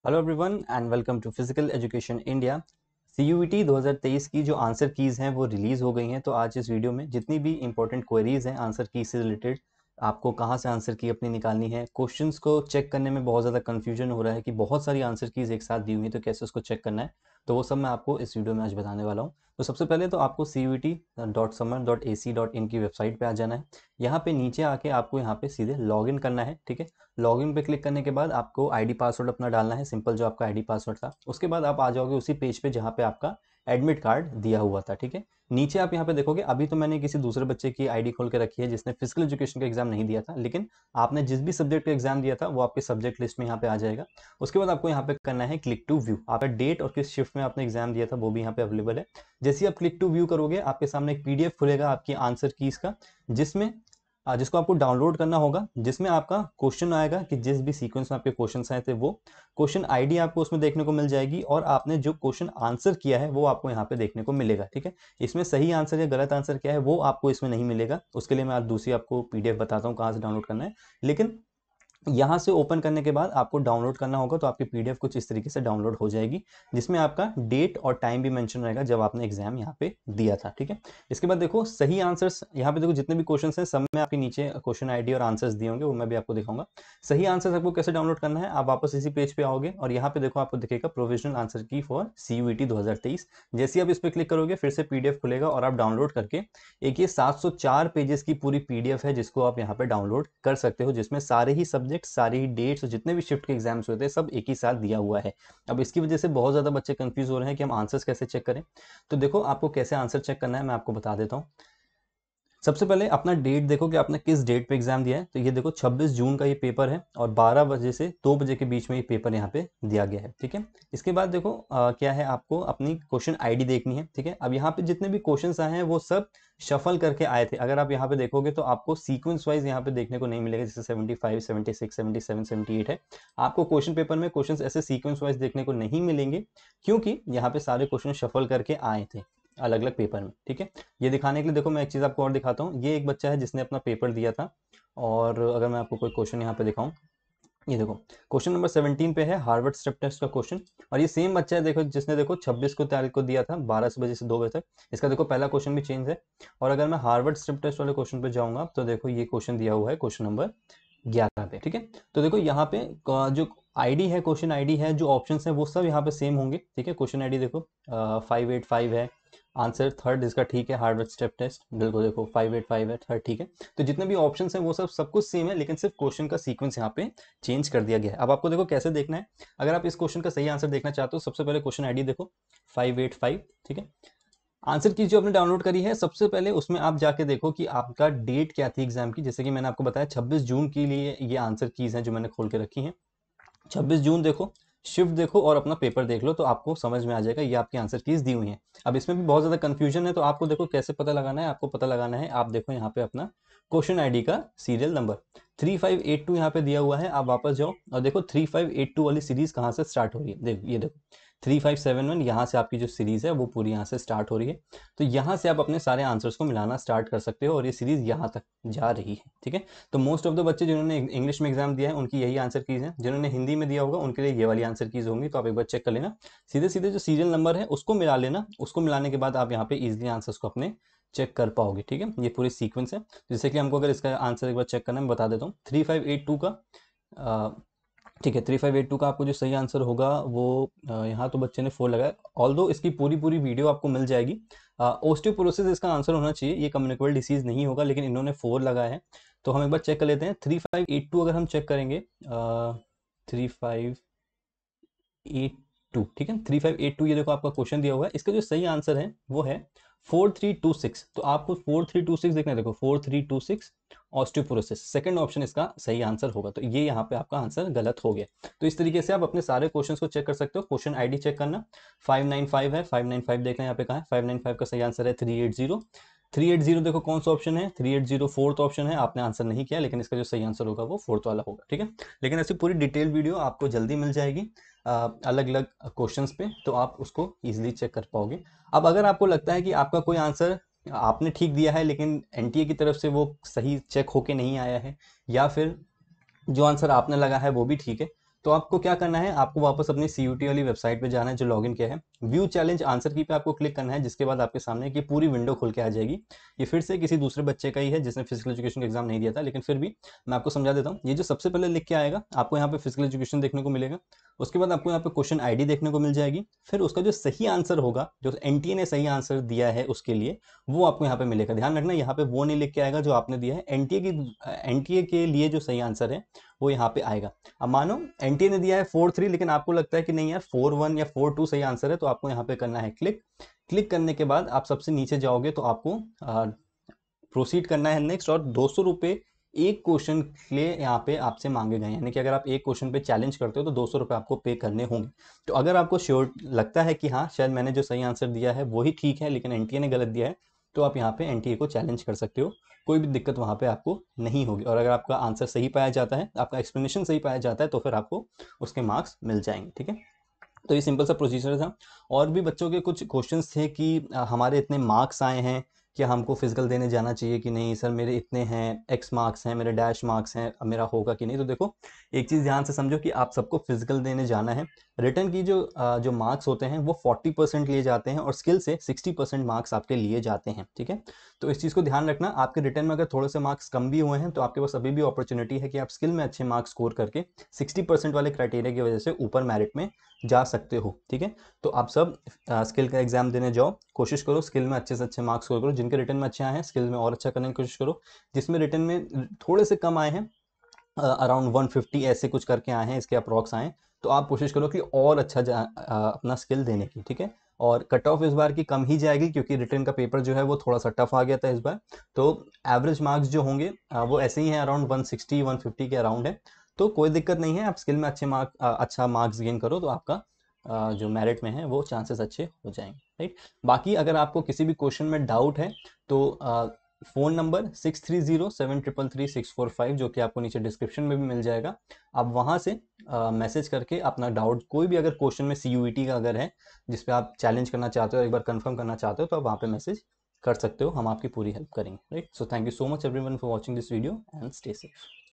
Hello everyone and welcome to physical education India. CUET 2023 की जो answer keys हैं वो रिलीज़ हो गई हैं। तो आज इस वीडियो में जितनी भी इंपॉर्टेंट क्वेरीज़ हैं आंसर की से रिलेटेड, आपको कहाँ से आंसर की अपनी निकालनी है, क्वेश्चंस को चेक करने में बहुत ज़्यादा कन्फ्यूजन हो रहा है कि बहुत सारी आंसर कीज़ एक साथ दी हुई हैं तो कैसे उसको चेक करना है, तो वो सब मैं आपको इस वीडियो में आज बताने वाला हूँ। तो सबसे पहले तो आपको CUET.summer.ac.in की वेबसाइट पे आ जाना है। यहाँ पे नीचे आके आपको यहाँ पे सीधे लॉगिन करना है। ठीक है, लॉगिन पे क्लिक करने के बाद आपको आईडी पासवर्ड अपना डालना है, सिंपल जो आपका आईडी पासवर्ड था। उसके बाद आप आ जाओगे उसी पेज पे जहाँ पे आपका एडमिट कार्ड दिया हुआ था। ठीक है, नीचे आप यहाँ पे देखोगे, अभी तो मैंने किसी दूसरे बच्चे की आईडी खोल के रखी है जिसने फिजिकल एजुकेशन का एग्जाम नहीं दिया था, लेकिन आपने जिस भी सब्जेक्ट का एग्जाम दिया था वो आपके सब्जेक्ट लिस्ट में यहाँ पे आ जाएगा। उसके बाद आपको यहाँ पे करना है क्लिक टू व्यू, आपका डेट और किस शिफ्ट में आपने एग्जाम दिया था वो भी यहाँ पे अवेलेबल है। जैसे ही आप क्लिक टू व्यू करोगे आपके सामने एक पीडीएफ खुलेगा आपकी आंसर कीज का, जिसमें जिसको आपको डाउनलोड करना होगा, जिसमें आपका क्वेश्चन आएगा कि जिस भी सीक्वेंस में आपके क्वेश्चन आए थे वो क्वेश्चन आईडी आपको उसमें देखने को मिल जाएगी, और आपने जो क्वेश्चन आंसर किया है वो आपको यहाँ पे देखने को मिलेगा। ठीक है, इसमें सही आंसर या गलत आंसर क्या है वो आपको इसमें नहीं मिलेगा, उसके लिए मैं आज दूसरी आपको पीडीएफ बताता हूँ कहाँ से डाउनलोड करना है। लेकिन यहाँ से ओपन करने के बाद आपको डाउनलोड करना होगा, तो आपकी पीडीएफ कुछ इस तरीके से डाउनलोड हो जाएगी, जिसमें आपका डेट और टाइम भी मेंशन रहेगा जब आपने एग्जाम यहाँ पे दिया था। ठीक है, इसके बाद देखो सही आंसर्स, यहाँ पे देखो जितने भी क्वेश्चंस हैं सब में आपके नीचे क्वेश्चन आईडी और आंसर्स दिए होंगे, वो मैं भी आपको दिखाऊंगा। सही आंसर्स आपको कैसे डाउनलोड करना है, आप वापस इसी पेज पे आओगे और यहाँ पे देखो आपको दिखेगा प्रोविजनल आंसर की फॉर CUET 2023। जैसे ही आप इस पर क्लिक करोगे फिर से पीडीएफ खुलेगा और आप डाउनलोड करके, एक ये 704 पेजेस की पूरी पीडीएफ है जिसको आप यहाँ पे डाउनलोड कर सकते हो, जिसमें सारे ही सब्जेक्ट, सारी ही डेट्स और जितने भी शिफ्ट के एग्जाम्स हुए थे सब एक ही साथ दिया हुआ है। अब इसकी वजह से बहुत ज़्यादा बच्चे कंफ्यूज हो रहे हैं कि हम आंसर्स कैसे चेक करें। तो देखो आपको कैसे आंसर चेक करना है मैं आपको बता देता हूँ। सबसे पहले अपना डेट देखो कि आपने किस डेट पे एग्जाम दिया है। तो ये देखो 26 जून का ये पेपर है और 12 बजे से 2 बजे के बीच में ये पेपर यहाँ पे दिया गया है। ठीक है, इसके बाद देखो क्या है, आपको अपनी क्वेश्चन आईडी देखनी है। ठीक है, अब यहाँ पे जितने भी क्वेश्चंस आए हैं वो सब शफल करके आए थे। अगर आप यहाँ पे देखोगे तो आपको सीक्वेंस वाइज यहाँ पे देखने को नहीं मिलेगा, जैसे 75, 76, 77, 78 है। आपको क्वेश्चन पेपर में क्वेश्चन ऐसे सीक्वेंस वाइज देखने को नहीं मिलेंगे, क्योंकि यहाँ पे सारे क्वेश्चन शफल करके आए थे अलग अलग पेपर में। ठीक है, ये दिखाने के लिए देखो मैं एक चीज़ आपको और दिखाता हूँ। ये एक बच्चा है जिसने अपना पेपर दिया था, और अगर मैं आपको कोई क्वेश्चन यहाँ पे दिखाऊं, ये देखो क्वेश्चन नंबर 17 पे है हार्वर्ड स्टेप टेस्ट का क्वेश्चन, और ये सेम बच्चा है देखो जिसने देखो 26 को तारीख को दिया था 12 बजे से 2 बजे तक। इसका देखो पहला क्वेश्चन भी चेंज है। और अगर मैं हार्वर्ड स्टेप टेस्ट वाले क्वेश्चन पे जाऊंगा तो देखो ये क्वेश्चन दिया हुआ है क्वेश्चन नंबर 11 पे। ठीक है, तो देखो यहाँ पे जो आईडी है, क्वेश्चन आईडी है, जो ऑप्शंस हैं वो सब यहाँ पे सेम होंगे। ठीक है, क्वेश्चन आईडी देखो 585 है, आंसर थर्ड इसका ठीक है, हार्वर्ड स्टेप टेस्ट बिल्कुल देखो 585 है, थर्ड ठीक है। तो जितने भी ऑप्शंस हैं वो सब कुछ सेम है, लेकिन सिर्फ क्वेश्चन का सीक्वेंस यहाँ पे चेंज कर दिया गया है। अब आपको देखो कैसे देखना है। अगर आप इस क्वेश्चन का सही आंसर देखना चाहते हो, सबसे पहले क्वेश्चन आईडी देखो 585। ठीक है, आंसर की जो आपने डाउनलोड करी है सबसे पहले उसमें आप जाके देखो कि आपका डेट क्या थी एग्जाम की। जैसे कि मैंने आपको बताया 26 जून के लिए ये आंसर कीज हैं जो मैंने खोल के रखी हैं। 26 जून देखो, शिफ्ट देखो और अपना पेपर देख लो, तो आपको समझ में आ जाएगा ये आपकी आंसर कीज दी हुई है। अब इसमें भी बहुत ज़्यादा कंफ्यूजन है, तो आपको देखो कैसे पता लगाना है। आपको पता लगाना है, आप देखो यहाँ पे अपना क्वेश्चन आईडी का सीरियल नंबर 3582 यहाँ पे दिया हुआ है। आप वापस जाओ और देखो 3582 वाली सीरीज कहाँ से स्टार्ट हो रही है। देखो ये देखो 3571 यहाँ से आपकी जो सीरीज है वो पूरी यहाँ से स्टार्ट हो रही है। तो यहाँ से आप अपने सारे आंसर्स को मिलाना स्टार्ट कर सकते हो और ये सीरीज यहाँ तक जा रही है। ठीक है, तो मोस्ट ऑफ द बच्चे जिन्होंने इंग्लिश में एग्जाम दिया है उनकी यही आंसर कीज है, जिन्होंने हिंदी में दिया होगा उनके लिए ये वाली आंसर कीज होंगी। तो आप एक बार चेक कर लेना, सीधे सीधे जो सीरियल नंबर है उसको मिला लेना, उसको मिलाने के बाद आप यहाँ पे इजिली आंसर्स को अपने चेक कर पाओगे। ठीक है, ये पूरी सीक्वेंस है। जैसे कि हमको अगर इसका आंसर एक बार चेक करना है, मैं बता देता हूँ 3582 का ठीक है, 3582 का आपको जो सही आंसर होगा वो यहाँ तो बच्चे ने 4 लगाया, ऑल्दो इसकी पूरी पूरी वीडियो आपको मिल जाएगी। ओस्टियोपोरोसिस इसका आंसर होना चाहिए, ये कम्युनिकेबल डिसीज नहीं होगा, लेकिन इन्होंने 4 लगाया है। तो हम एक बार चेक कर लेते हैं 3582 अगर हम चेक करेंगे 3582। ठीक है, 3582 ये देखो आपका क्वेश्चन दिया हुआ है, इसका जो सही आंसर है वो है 4326। तो आपको 4326 देखना है, देखो 4326 ऑस्टियोपोरोसिस सेकंड ऑप्शन इसका सही आंसर होगा। तो ये यहाँ पे आपका आंसर गलत हो गया। तो इस तरीके से आप अपने सारे क्वेश्चंस को चेक कर सकते हो। क्वेश्चन आईडी चेक करना 595 है, 595 देखना यहाँ पे कहाँ है, 595 का सही आंसर है 380। 380 देखो कौन सा ऑप्शन है, 380 फोर्थ ऑप्शन है, आपने आंसर नहीं किया, लेकिन इसका जो सही आंसर होगा वो फोर्थ वाला होगा। ठीक है, लेकिन ऐसी पूरी डिटेल वीडियो आपको जल्दी मिल जाएगी अलग अलग क्वेश्चंस पे, तो आप उसको इजीली चेक कर पाओगे। अब अगर आपको लगता है कि आपका कोई आंसर आपने ठीक दिया है लेकिन एनटीए की तरफ से वो सही चेक होके नहीं आया है, या फिर जो आंसर आपने लगा है वो भी ठीक है, तो आपको क्या करना है, आपको वापस अपनी CUET वाली वेबसाइट पे जाना है जो लॉगिन किया है, व्यू चैलेंज आंसर की पे आपको क्लिक करना है, जिसके बाद आपके सामने की पूरी विंडो खुल के आ जाएगी। ये फिर से किसी दूसरे बच्चे का ही है जिसने फिजिकल एजुकेशन का एग्जाम नहीं दिया था, लेकिन फिर भी मैं आपको समझा देता हूँ। ये जो सबसे पहले लिख के आएगा, आपको यहाँ पे फिजिकल एजुकेशन देखने को मिलेगा। उसके बाद आपको यहाँ पे क्वेश्चन ID देखने को मिल जाएगी। फिर उसका जो सही आंसर होगा, जो NTA ने सही आंसर दिया है उसके लिए, वो आपको यहाँ पे मिलेगा। ध्यान रखना, यहाँ पे वो नहीं लिख के आएगा जो आपने दिया है, NTA के लिए जो सही आंसर है वो यहाँ पे आएगा। अब मानो NTA ने दिया है 4-3, लेकिन आपको लगता है कि नहीं यार 4-1 या 4-2 सही आंसर है, तो आपको यहाँ पे करना है क्लिक। क्लिक करने के बाद आप सबसे नीचे जाओगे तो आपको प्रोसीड करना है नेक्स्ट, और 200 रुपये एक क्वेश्चन के लिए यहाँ पे आपसे मांगे गए, यानी कि अगर आप एक क्वेश्चन पे चैलेंज करते हो तो 200 रुपये आपको पे करने होंगे। तो अगर आपको श्योर लगता है कि हाँ शायद मैंने जो सही आंसर दिया है वही ठीक है लेकिन NTA ने गलत दिया है, तो आप यहाँ पे NTA को चैलेंज कर सकते हो। कोई भी दिक्कत वहाँ पे आपको नहीं होगी, और अगर आपका आंसर सही पाया जाता है, आपका एक्सप्लेनेशन सही पाया जाता है, तो फिर आपको उसके मार्क्स मिल जाएंगे। ठीक है, तो ये सिंपल सा प्रोसीजर था। और भी बच्चों के कुछ क्वेश्चंस थे कि हमारे इतने मार्क्स आए हैं, क्या हमको फिजिकल देने जाना चाहिए कि नहीं, सर मेरे इतने हैं, एक्स मार्क्स हैं, मेरे डैश मार्क्स हैं, अब मेरा होगा कि नहीं। तो देखो, एक चीज़ ध्यान से समझो कि आप सबको फिजिकल देने जाना है। रिटर्न की जो मार्क्स होते हैं वो 40% लिए जाते हैं, और स्किल से 60% मार्क्स आपके लिए जाते हैं। ठीक है, तो इस चीज़ को ध्यान रखना। आपके रिटर्न में अगर थोड़े से मार्क्स कम भी हुए हैं तो आपके पास अभी भी अपॉर्चुनिटी है कि आप स्किल में अच्छे मार्क्स स्कोर करके 60% वाले क्राइटेरिया की वजह से ऊपर मेरिट में जा सकते हो। ठीक है, तो आप सब स्किल का एग्जाम देने जाओ, कोशिश करो स्किल में अच्छे से अच्छे मार्क्स स्कोर करो। जिनके रिटर्न में अच्छे आए हैं स्किल में और अच्छा करने की कोशिश करो। जिसमें रिटर्न में थोड़े से कम आए हैं, अराउंड 150 ऐसे कुछ करके आए हैं, इसके अप्रॉक्स आए हैं, तो आप कोशिश करो कि और अच्छा अपना स्किल देने की। ठीक है, और कट ऑफ इस बार की कम ही जाएगी क्योंकि रिटर्न का पेपर जो है वो थोड़ा सा टफ आ गया था इस बार। तो एवरेज मार्क्स जो होंगे वो ऐसे ही हैं, अराउंड 160-150 के अराउंड है। तो कोई दिक्कत नहीं है, आप स्किल में अच्छा मार्क्स गेन करो तो आपका जो मेरिट में है वो चांसेस अच्छे हो जाएंगे। राइट, बाकी अगर आपको किसी भी क्वेश्चन में डाउट है तो फ़ोन नंबर 6307333645 जो कि आपको नीचे डिस्क्रिप्शन में भी मिल जाएगा, आप वहाँ से मैसेज करके अपना डाउट, कोई भी अगर क्वेश्चन में CUET का अगर है जिस पे आप चैलेंज करना चाहते हो, एक बार कंफर्म करना चाहते हो, तो आप वहाँ पे मैसेज कर सकते हो, हम आपकी पूरी हेल्प करेंगे। Right, so thank you so much everyone for watching this video and stay safe.